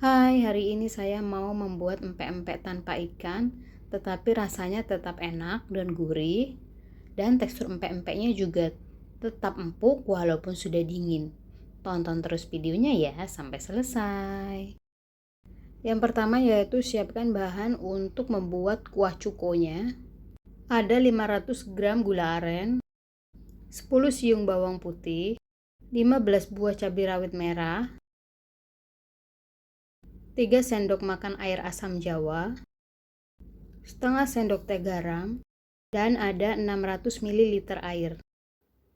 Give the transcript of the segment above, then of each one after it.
Hai, hari ini saya mau membuat empek-empek tanpa ikan, tetapi rasanya tetap enak dan gurih, dan tekstur empek-empeknya juga tetap empuk walaupun sudah dingin. Tonton terus videonya ya sampai selesai. Yang pertama yaitu siapkan bahan untuk membuat kuah cukonya. Ada 500 gram gula aren, 10 siung bawang putih, 15 buah cabai rawit merah, 3 sendok makan air asam jawa, setengah sendok teh garam, dan ada 600 ml air.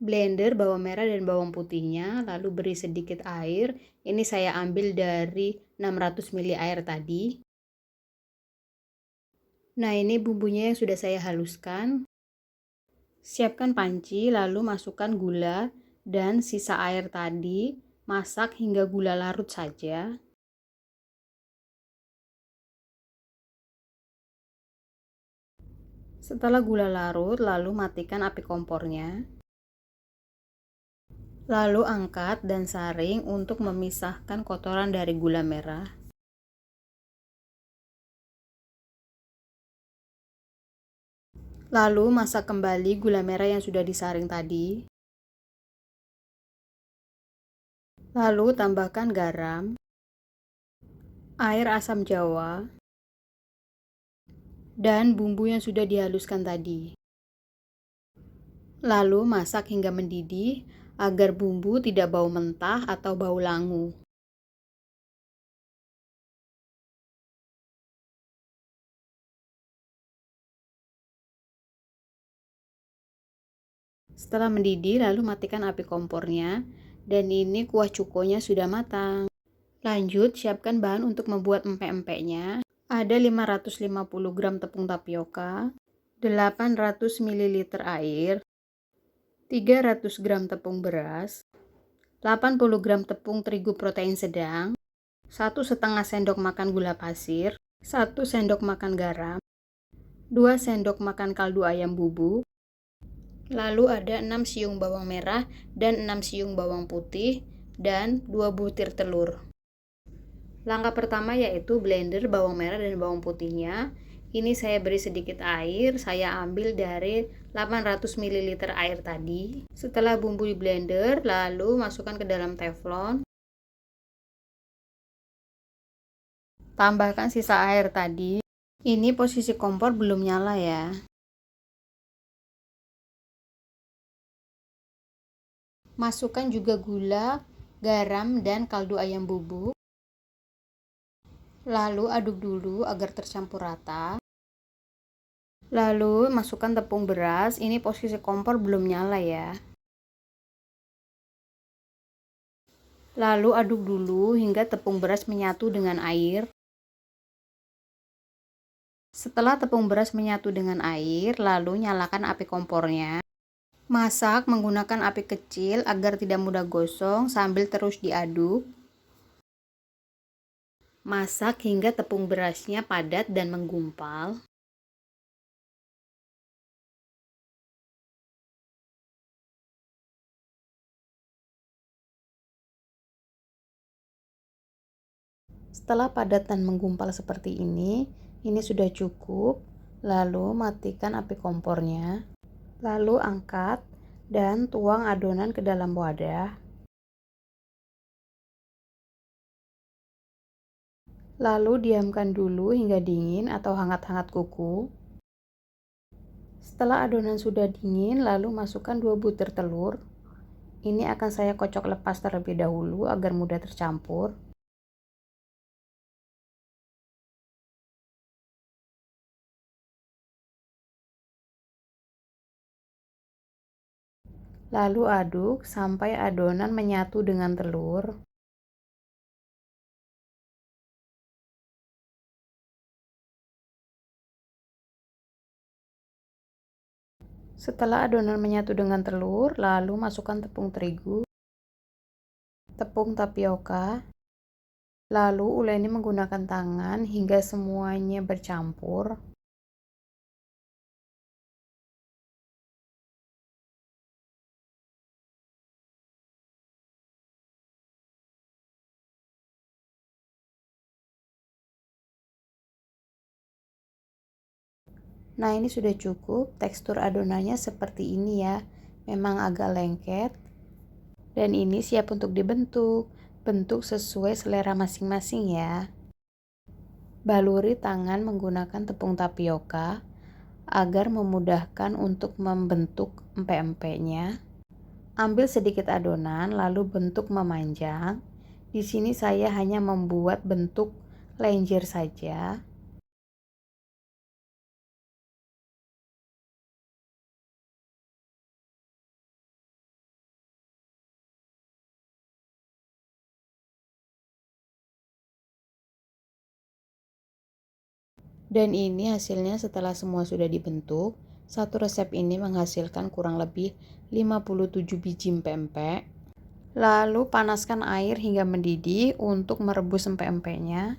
Blender bawang merah dan bawang putihnya, lalu beri sedikit air. Ini saya ambil dari 600 ml air tadi. Nah, ini bumbunya yang sudah saya haluskan. Siapkan panci, lalu masukkan gula dan sisa air tadi. Masak hingga gula larut saja. Setelah gula larut, lalu matikan api kompornya. Lalu angkat dan saring untuk memisahkan kotoran dari gula merah. Lalu masak kembali gula merah yang sudah disaring tadi. Lalu tambahkan garam, air asam jawa, dan bumbu yang sudah dihaluskan tadi. Lalu masak hingga mendidih agar bumbu tidak bau mentah atau bau langu. Setelah mendidih, lalu matikan api kompornya, dan ini kuah cukonya sudah matang. Lanjut, siapkan bahan untuk membuat empek-empeknya. Ada 550 gram tepung tapioka, 800 ml air, 300 gram tepung beras, 80 gram tepung terigu protein sedang, 1,5 sendok makan gula pasir, 1 sendok makan garam, 2 sendok makan kaldu ayam bubuk, lalu ada 6 siung bawang merah dan 6 siung bawang putih, dan 2 butir telur. Langkah pertama yaitu blender bawang merah dan bawang putihnya. Ini saya beri sedikit air, saya ambil dari 800 ml air tadi. Setelah bumbu di blender, lalu masukkan ke dalam teflon. Tambahkan sisa air tadi. Ini posisi kompor belum nyala ya. Masukkan juga gula, garam, dan kaldu ayam bubuk. Lalu aduk dulu agar tercampur rata. Lalu masukkan tepung beras. Ini posisi kompor belum nyala ya. Lalu aduk dulu hingga tepung beras menyatu dengan air. Setelah tepung beras menyatu dengan air, lalu nyalakan api kompornya. Masak menggunakan api kecil agar tidak mudah gosong sambil terus diaduk. Masak hingga tepung berasnya padat dan menggumpal. Setelah padat dan menggumpal seperti ini sudah cukup. Lalu matikan api kompornya. Lalu angkat dan tuang adonan ke dalam wadah. Lalu diamkan dulu hingga dingin atau hangat-hangat kuku. Setelah adonan sudah dingin, lalu masukkan 2 butir telur. Ini akan saya kocok lepas terlebih dahulu agar mudah tercampur. Lalu aduk sampai adonan menyatu dengan telur. Setelah adonan menyatu dengan telur, lalu masukkan tepung terigu, tepung tapioka, lalu uleni menggunakan tangan hingga semuanya bercampur. Nah, ini sudah cukup. Tekstur adonannya seperti ini ya. Memang agak lengket. Dan ini siap untuk dibentuk. Bentuk sesuai selera masing-masing ya. Baluri tangan menggunakan tepung tapioka agar memudahkan untuk membentuk empek-empeknya. Ambil sedikit adonan lalu bentuk memanjang. Di sini saya hanya membuat bentuk lenjer saja. Dan ini hasilnya setelah semua sudah dibentuk. Satu resep ini menghasilkan kurang lebih 57 biji empek-empek. Lalu panaskan air hingga mendidih untuk merebus empek-empeknya.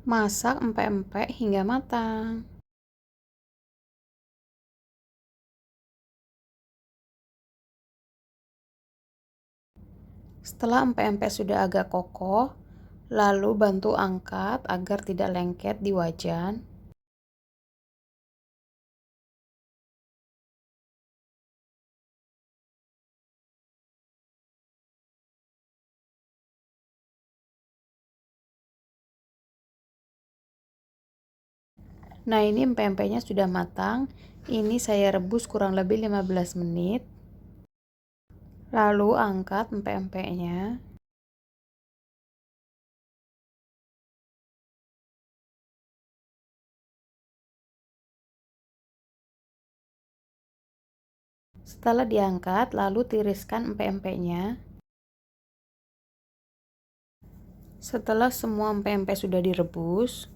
Masak empek-empek hingga matang. Setelah empek-empek sudah agak kokoh, lalu bantu angkat agar tidak lengket di wajan. Nah, ini empek-empeknya sudah matang. Ini saya rebus kurang lebih 15 menit. Lalu angkat empek-empeknya. Setelah diangkat, lalu tiriskan empek-empeknya. Setelah semua empek-empek sudah direbus,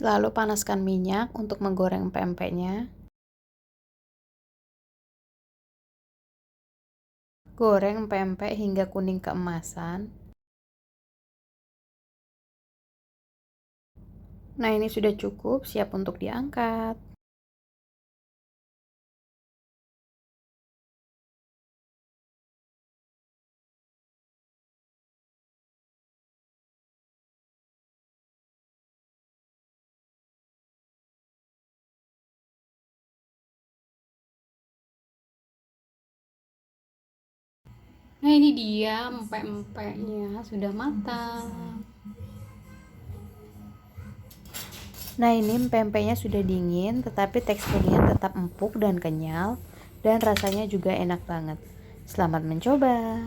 lalu panaskan minyak untuk menggoreng empek-empeknya. Goreng empek-empek hingga kuning keemasan. Nah, ini sudah cukup, siap untuk diangkat. Nah, ini dia empek-empeknya sudah matang. Nah, ini empek-empeknya sudah dingin, tetapi teksturnya tetap empuk dan kenyal, dan rasanya juga enak banget. Selamat mencoba!